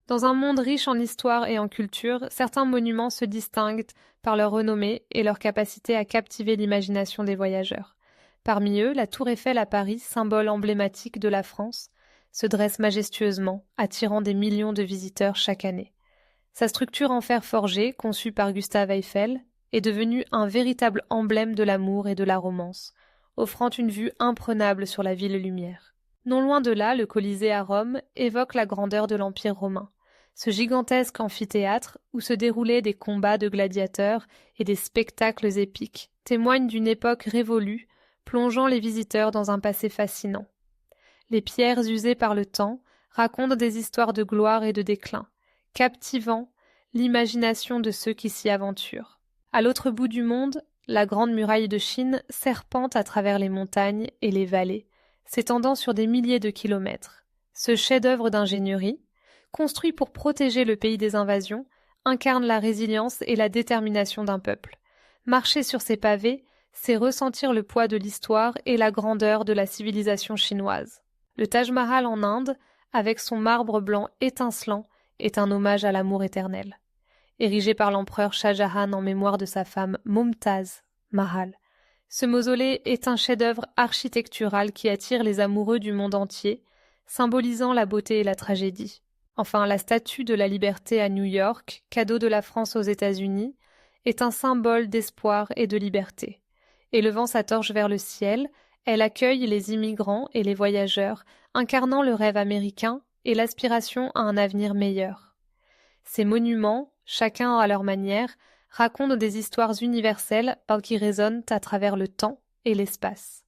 Dans un monde riche en histoire et en culture, certains monuments se distinguent par leur renommée et leur capacité à captiver l'imagination des voyageurs. Parmi eux, la Tour Eiffel à Paris, symbole emblématique de la France, se dresse majestueusement, attirant des millions de visiteurs chaque année. Sa structure en fer forgé, conçue par Gustave Eiffel, est devenue un véritable emblème de l'amour et de la romance, offrant une vue imprenable sur la ville lumière. Non loin de là, le Colisée à Rome évoque la grandeur de l'Empire romain. Ce gigantesque amphithéâtre, où se déroulaient des combats de gladiateurs et des spectacles épiques, témoigne d'une époque révolue, plongeant les visiteurs dans un passé fascinant. Les pierres usées par le temps racontent des histoires de gloire et de déclin, captivant l'imagination de ceux qui s'y aventurent. À l'autre bout du monde, la Grande Muraille de Chine serpente à travers les montagnes et les vallées, s'étendant sur des milliers de kilomètres. Ce chef-d'œuvre d'ingénierie, construit pour protéger le pays des invasions, incarne la résilience et la détermination d'un peuple. Marcher sur ces pavés, c'est ressentir le poids de l'histoire et la grandeur de la civilisation chinoise. Le Taj Mahal en Inde, avec son marbre blanc étincelant, est un hommage à l'amour éternel. Érigé par l'empereur Shah Jahan en mémoire de sa femme Mumtaz Mahal, ce mausolée est un chef-d'œuvre architectural qui attire les amoureux du monde entier, symbolisant la beauté et la tragédie. Enfin, la Statue de la Liberté à New York, cadeau de la France aux États-Unis, est un symbole d'espoir et de liberté. Élevant sa torche vers le ciel, elle accueille les immigrants et les voyageurs, incarnant le rêve américain et l'aspiration à un avenir meilleur. Ces monuments, chacun à leur manière, racontent des histoires universelles qui résonnent à travers le temps et l'espace.